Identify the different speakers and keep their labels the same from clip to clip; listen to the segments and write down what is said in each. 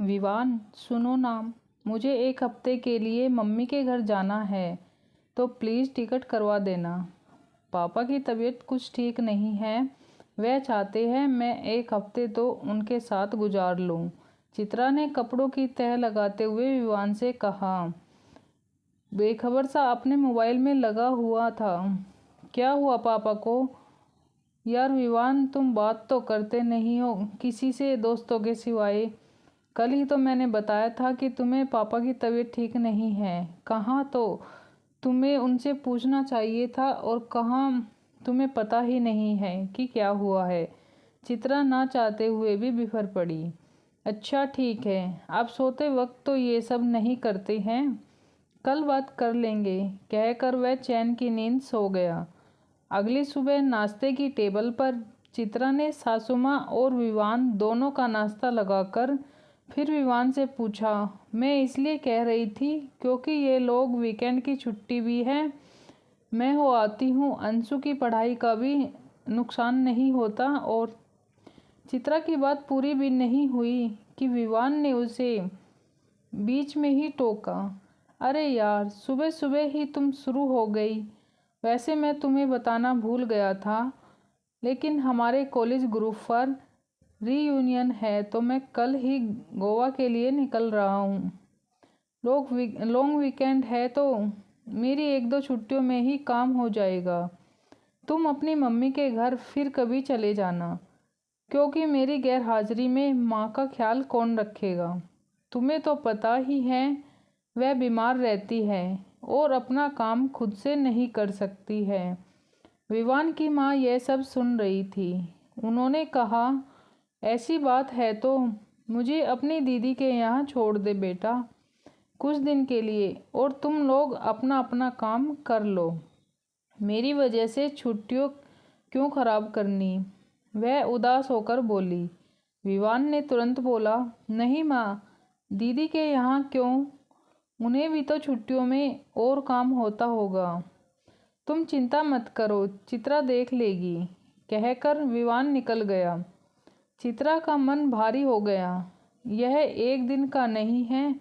Speaker 1: विवान, सुनो ना, मुझे एक हफ्ते के लिए मम्मी के घर जाना है, तो प्लीज़ टिकट करवा देना। पापा की तबीयत कुछ ठीक नहीं है। वह चाहते हैं मैं एक हफ्ते तो उनके साथ गुजार लूँ। चित्रा ने कपड़ों की तह लगाते हुए विवान से कहा। बेखबर सा अपने मोबाइल में लगा हुआ था। क्या हुआ पापा को? यार विवान, तुम बात तो करते नहीं हो किसी से दोस्तों के सिवाय। कल ही तो मैंने बताया था कि तुम्हें पापा की तबीयत ठीक नहीं है। कहाँ तो तुम्हें उनसे पूछना चाहिए था, और कहाँ तुम्हें पता ही नहीं है कि क्या हुआ है। चित्रा ना चाहते हुए भी बिफर पड़ी। अच्छा ठीक है, आप सोते वक्त तो ये सब नहीं करते हैं, कल बात कर लेंगे, कहकर वह चैन की नींद सो गया। अगली सुबह नाश्ते की टेबल पर चित्रा ने सासू माँ और विवान दोनों का नाश्ता लगाकर फिर विवान से पूछा। मैं इसलिए कह रही थी क्योंकि ये लोग वीकेंड की छुट्टी भी है। मैं हो आती हूँ, अंशु की पढ़ाई का भी नुकसान नहीं होता। और चित्रा की बात पूरी भी नहीं हुई कि विवान ने उसे बीच में ही टोका। अरे यार, सुबह सुबह ही तुम शुरू हो गई। वैसे मैं तुम्हें बताना भूल गया था, लेकिन हमारे कॉलेज ग्रुप पर रीयूनियन है, तो मैं कल ही गोवा के लिए निकल रहा हूँ। लॉन्ग वीकेंड है तो मेरी एक दो छुट्टियों में ही काम हो जाएगा। तुम अपनी मम्मी के घर फिर कभी चले जाना, क्योंकि मेरी गैर हाजिरी में माँ का ख्याल कौन रखेगा। तुम्हें तो पता ही है वह बीमार रहती है और अपना काम खुद से नहीं कर सकती है। विवान की माँ यह सब सुन रही थी। उन्होंने कहा, ऐसी बात है तो मुझे अपनी दीदी के यहाँ छोड़ दे बेटा, कुछ दिन के लिए, और तुम लोग अपना अपना काम कर लो। मेरी वजह से छुट्टियों क्यों खराब करनी? वह उदास होकर बोली। विवान ने तुरंत बोला, नहीं माँ, दीदी के यहाँ क्यों? उन्हें भी तो छुट्टियों में और काम होता होगा। तुम चिंता मत करो, चित्रा देख लेगी, कहकर विवान निकल गया। चित्रा का मन भारी हो गया। यह एक दिन का नहीं है,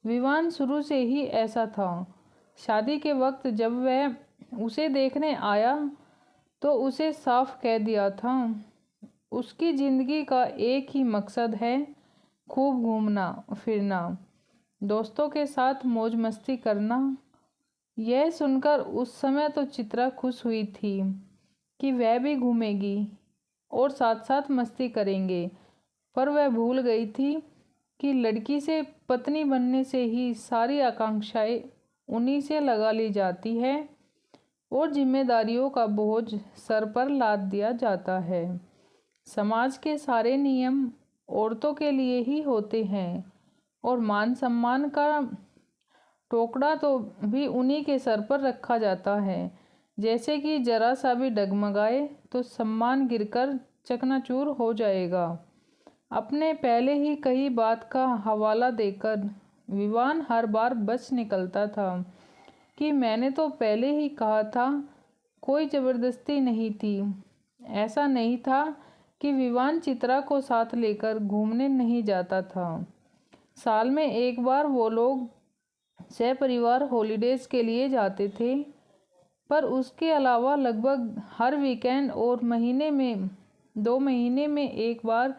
Speaker 1: विवान शुरू से ही ऐसा था। शादी के वक्त जब वह उसे देखने आया तो उसे साफ कह दिया था, उसकी ज़िंदगी का एक ही मकसद है, खूब घूमना फिरना, दोस्तों के साथ मौज मस्ती करना। यह सुनकर उस समय तो चित्रा खुश हुई थी कि वह भी घूमेगी और साथ साथ मस्ती करेंगे, पर वह भूल गई थी कि लड़की से पत्नी बनने से ही सारी आकांक्षाएं उन्हीं से लगा ली जाती है और जिम्मेदारियों का बोझ सर पर लाद दिया जाता है। समाज के सारे नियम औरतों के लिए ही होते हैं, और मान सम्मान का टोकरा तो भी उन्हीं के सर पर रखा जाता है। जैसे कि जरा सा भी डगमगाए तो सम्मान गिरकर चकनाचूर हो जाएगा। अपने पहले ही कही बात का हवाला देकर विवान हर बार बच निकलता था कि मैंने तो पहले ही कहा था, कोई ज़बरदस्ती नहीं थी। ऐसा नहीं था कि विवान चित्रा को साथ लेकर घूमने नहीं जाता था। साल में एक बार वो लोग सहपरिवार हॉलीडेज़ के लिए जाते थे, पर उसके अलावा लगभग हर वीकेंड और महीने में 2 महीने में एक बार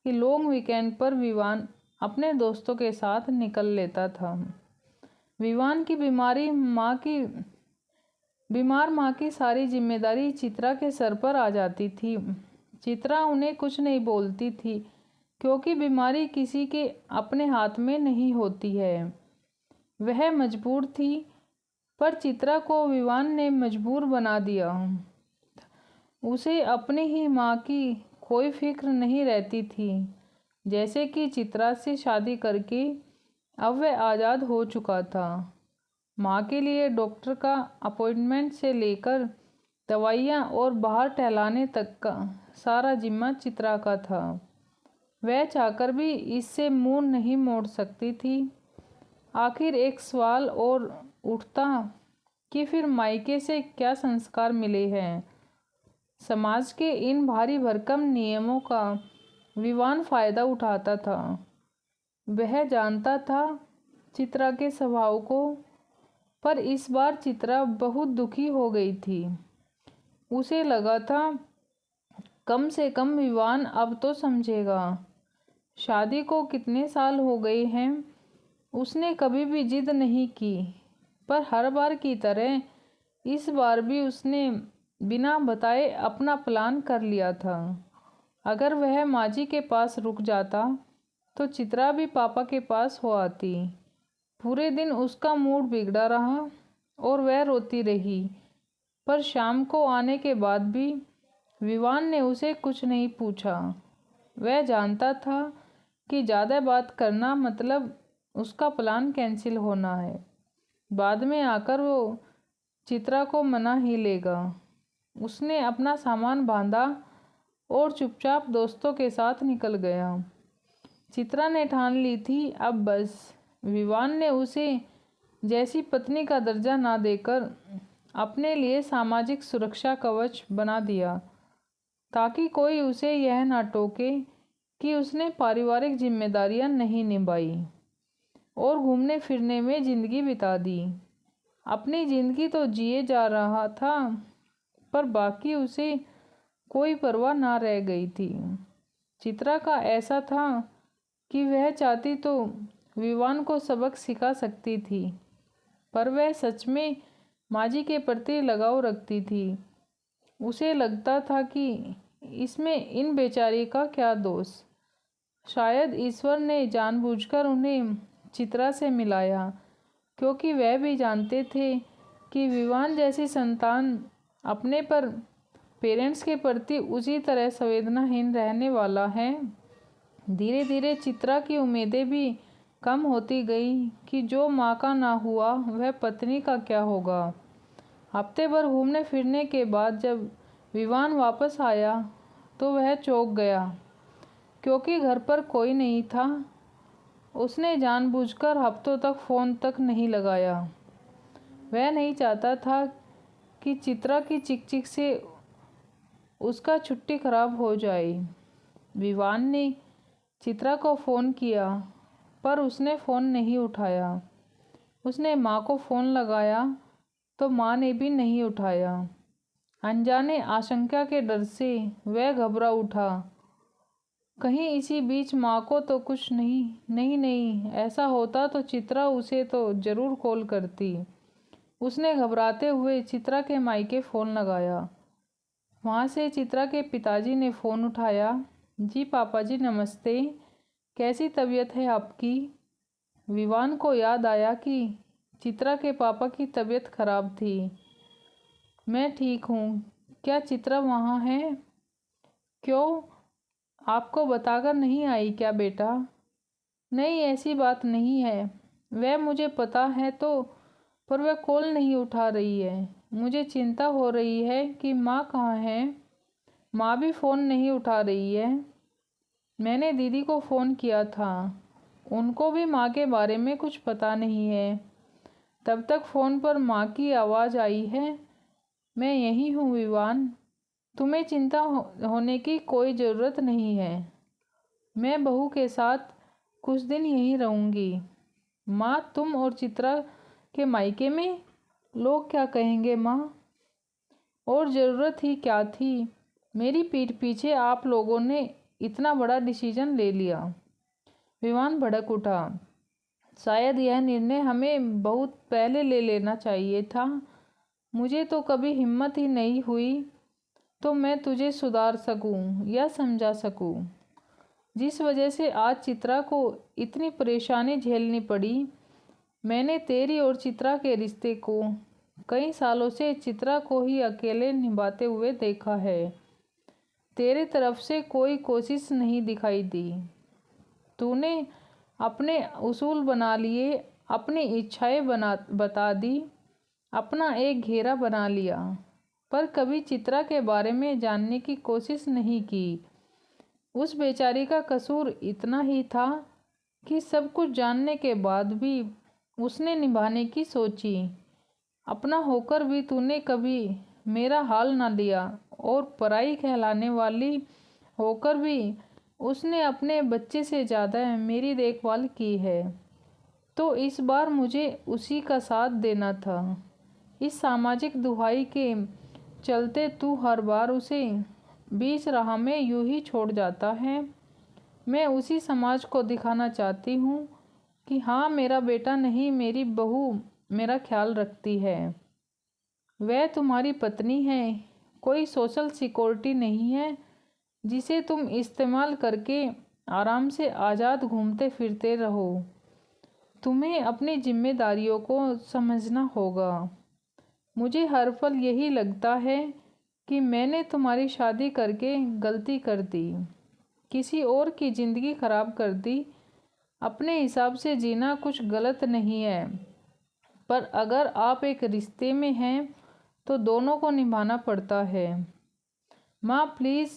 Speaker 1: कि लॉन्ग वीकेंड पर विवान अपने दोस्तों के साथ निकल लेता था। विवान की बीमार माँ की सारी जिम्मेदारी चित्रा के सर पर आ जाती थी। चित्रा उन्हें कुछ नहीं बोलती थी, क्योंकि बीमारी किसी के अपने हाथ में नहीं होती है। वह मजबूर थी, पर चित्रा को विवान ने मजबूर बना दिया। उसे अपनी ही माँ की कोई फिक्र नहीं रहती थी। जैसे कि चित्रा से शादी करके अब वह आज़ाद हो चुका था। माँ के लिए डॉक्टर का अपॉइंटमेंट से लेकर दवाइयाँ और बाहर टहलाने तक का सारा जिम्मा चित्रा का था। वह चाहकर भी इससे मुंह नहीं मोड़ सकती थी। आखिर एक सवाल और उठता कि फिर मायके से क्या संस्कार मिले हैं। समाज के इन भारी भरकम नियमों का विवान फायदा उठाता था। वह जानता था चित्रा के स्वभाव को, पर इस बार चित्रा बहुत दुखी हो गई थी। उसे लगा था कम से कम विवान अब तो समझेगा। शादी को कितने साल हो गए हैं, उसने कभी भी जिद नहीं की, पर हर बार की तरह इस बार भी उसने बिना बताए अपना प्लान कर लिया था। अगर वह माँ के पास रुक जाता तो चित्रा भी पापा के पास हो आती। पूरे दिन उसका मूड बिगड़ा रहा और वह रोती रही, पर शाम को आने के बाद भी विवान ने उसे कुछ नहीं पूछा। वह जानता था कि ज़्यादा बात करना मतलब उसका प्लान कैंसिल होना है। बाद में आकर वो चित्रा को मना ही लेगा। उसने अपना सामान बांधा और चुपचाप दोस्तों के साथ निकल गया। चित्रा ने ठान ली थी अब बस विवान ने उसे जैसी पत्नी का दर्जा ना देकर अपने लिए सामाजिक सुरक्षा कवच बना दिया, ताकि कोई उसे यह ना टोके कि उसने पारिवारिक जिम्मेदारियां नहीं निभाई और घूमने फिरने में ज़िंदगी बिता दी। अपनी ज़िंदगी तो जिए जा रहा था, पर बाकी उसे कोई परवाह ना रह गई थी। चित्रा का ऐसा था कि वह चाहती तो विवान को सबक सिखा सकती थी, पर वह सच में माँ के प्रति लगाव रखती थी। उसे लगता था कि इसमें इन बेचारी का क्या दोष। शायद ईश्वर ने जानबूझकर उन्हें चित्रा से मिलाया, क्योंकि वह भी जानते थे कि विवान जैसी संतान अपने पर पेरेंट्स के प्रति उसी तरह संवेदनाहीन रहने वाला है। धीरे धीरे चित्रा की उम्मीदें भी कम होती गई कि जो माँ का ना हुआ वह पत्नी का क्या होगा। हफ्ते भर घूमने फिरने के बाद जब विवान वापस आया तो वह चौंक गया, क्योंकि घर पर कोई नहीं था। उसने जानबूझकर हफ्तों तक फ़ोन तक नहीं लगाया। वह नहीं चाहता था कि चित्रा की चिक चिक से उसका छुट्टी खराब हो जाए। विवान ने चित्रा को फ़ोन किया, पर उसने फ़ोन नहीं उठाया। उसने माँ को फ़ोन लगाया तो माँ ने भी नहीं उठाया। अनजाने आशंका के डर से वह घबरा उठा। कहीं इसी बीच माँ को तो कुछ नहीं ऐसा होता तो चित्रा उसे तो ज़रूर कॉल करती। उसने घबराते हुए चित्रा के मायके फ़ोन लगाया। वहाँ से चित्रा के पिताजी ने फ़ोन उठाया। जी पापा जी नमस्ते, कैसी तबीयत है आपकी? विवान को याद आया कि चित्रा के पापा की तबीयत खराब थी। मैं ठीक हूँ, क्या चित्रा वहाँ है? क्यों, आपको बताकर नहीं आई क्या बेटा? नहीं, ऐसी बात नहीं है, वह मुझे पता है तो, पर वह कॉल नहीं उठा रही है। मुझे चिंता हो रही है कि माँ कहाँ है। माँ भी फ़ोन नहीं उठा रही है। मैंने दीदी को फ़ोन किया था, उनको भी माँ के बारे में कुछ पता नहीं है। तब तक फ़ोन पर माँ की आवाज़ आई है, मैं यहीं हूँ विवान, तुम्हें चिंता होने की कोई ज़रूरत नहीं है। मैं बहू के साथ कुछ दिन यहीं रहूँगी। माँ, तुम और चित्रा के मायके में लोग क्या कहेंगे माँ? और ज़रूरत ही क्या थी, मेरी पीठ पीछे आप लोगों ने इतना बड़ा डिसीजन ले लिया। विवान भड़क उठा। शायद यह निर्णय हमें बहुत पहले ले लेना चाहिए था। मुझे तो कभी हिम्मत ही नहीं हुई तो मैं तुझे सुधार सकूं या समझा सकूं। जिस वजह से आज चित्रा को इतनी परेशानी झेलनी पड़ी। मैंने तेरी और चित्रा के रिश्ते को कई सालों से चित्रा को ही अकेले निभाते हुए देखा है। तेरे तरफ से कोई कोशिश नहीं दिखाई दी। तूने अपने उसूल बना लिए, अपनी इच्छाएं बता दी, अपना एक घेरा बना लिया, पर कभी चित्रा के बारे में जानने की कोशिश नहीं की। उस बेचारी का कसूर इतना ही था कि सब कुछ जानने के बाद भी उसने निभाने की सोची। अपना होकर भी तूने कभी मेरा हाल ना लिया और पराई कहलाने वाली होकर भी उसने अपने बच्चे से ज़्यादा मेरी देखभाल की है, तो इस बार मुझे उसी का साथ देना था। इस सामाजिक दुहाई के चलते तू हर बार उसे बीच राह में यूं ही छोड़ जाता है। मैं उसी समाज को दिखाना चाहती हूँ कि हाँ, मेरा बेटा नहीं, मेरी बहू मेरा ख्याल रखती है। वह तुम्हारी पत्नी है, कोई सोशल सिक्योरिटी नहीं है जिसे तुम इस्तेमाल करके आराम से आज़ाद घूमते फिरते रहो। तुम्हें अपनी जिम्मेदारियों को समझना होगा। मुझे हर पल यही लगता है कि मैंने तुम्हारी शादी करके गलती कर दी, किसी और की ज़िंदगी ख़राब कर दी। अपने हिसाब से जीना कुछ गलत नहीं है, पर अगर आप एक रिश्ते में हैं तो दोनों को निभाना पड़ता है। माँ प्लीज़,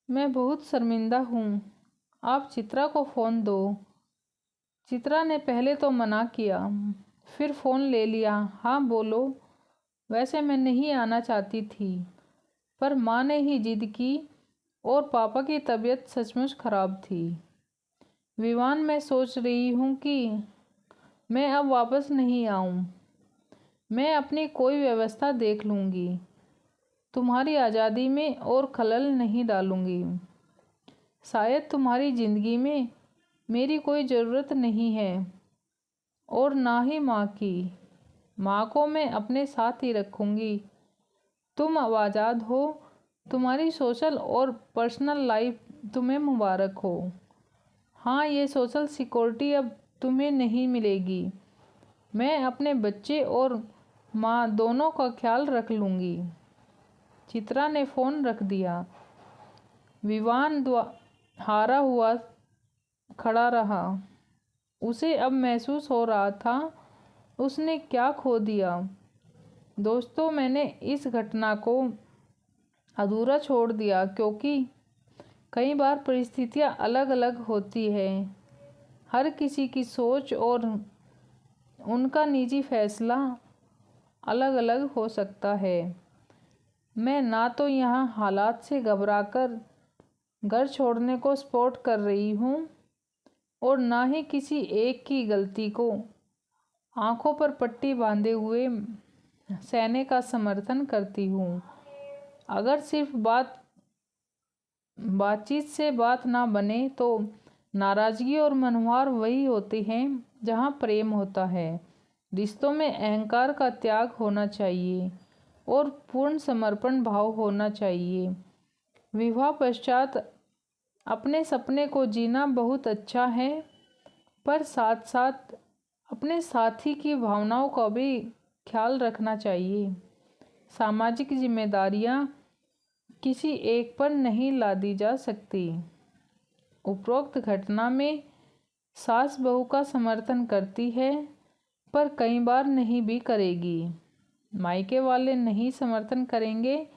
Speaker 1: मैं बहुत शर्मिंदा हूँ, आप चित्रा को फ़ोन दो। चित्रा ने पहले तो मना किया, फिर फ़ोन ले लिया। हाँ बोलो। वैसे मैं नहीं आना चाहती थी, पर माँ ने ही जिद की और पापा की तबीयत सचमुच ख़राब थी। विवान, मैं सोच रही हूँ कि मैं अब वापस नहीं आऊँ। मैं अपनी कोई व्यवस्था देख लूँगी, तुम्हारी आज़ादी में और खलल नहीं डालूँगी। शायद तुम्हारी ज़िंदगी में मेरी कोई ज़रूरत नहीं है, और ना ही माँ की। माँ को मैं अपने साथ ही रखूँगी। तुम अब आज़ाद हो। तुम्हारी सोशल और पर्सनल लाइफ तुम्हें मुबारक हो। हाँ, ये सोशल सिक्योरिटी अब तुम्हें नहीं मिलेगी। मैं अपने बच्चे और माँ दोनों का ख्याल रख लूँगी। चित्रा ने फ़ोन रख दिया। विवान हारा हुआ खड़ा रहा। उसे अब महसूस हो रहा था उसने क्या खो दिया। दोस्तों, मैंने इस घटना को अधूरा छोड़ दिया क्योंकि कई बार परिस्थितियाँ अलग अलग होती हैं। हर किसी की सोच और उनका निजी फैसला अलग अलग हो सकता है। मैं ना तो यहाँ हालात से घबराकर घर छोड़ने को सपोर्ट कर रही हूँ, और ना ही किसी एक की गलती को आंखों पर पट्टी बांधे हुए सहने का समर्थन करती हूँ। अगर सिर्फ बातचीत से बात ना बने तो नाराज़गी और मनमुहार वही होते हैं जहाँ प्रेम होता है। रिश्तों में अहंकार का त्याग होना चाहिए और पूर्ण समर्पण भाव होना चाहिए। विवाह पश्चात अपने सपने को जीना बहुत अच्छा है, पर साथ साथ अपने साथी की भावनाओं का भी ख्याल रखना चाहिए। सामाजिक जिम्मेदारियां किसी एक पर नहीं लादी जा सकती। उपरोक्त घटना में सास बहू का समर्थन करती है, पर कई बार नहीं भी करेगी। मायके वाले नहीं समर्थन करेंगे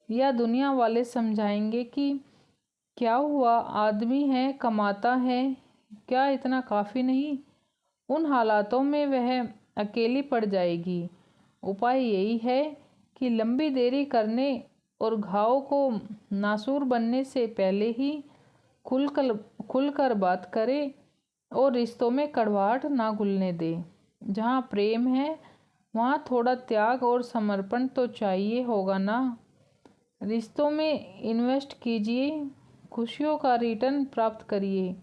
Speaker 1: या दुनिया वाले समझाएंगे कि क्या हुआ, आदमी है, कमाता है, क्या इतना काफ़ी नहीं। उन हालातों में वह अकेली पड़ जाएगी। उपाय यही है कि लंबी देरी करने और घाव को नासूर बनने से पहले ही खुलकर बात करे और रिश्तों में कड़वाहट ना घुलने दे। जहाँ प्रेम है वहाँ थोड़ा त्याग और समर्पण तो चाहिए होगा ना। रिश्तों में इन्वेस्ट कीजिए, खुशियों का रिटर्न प्राप्त करिए।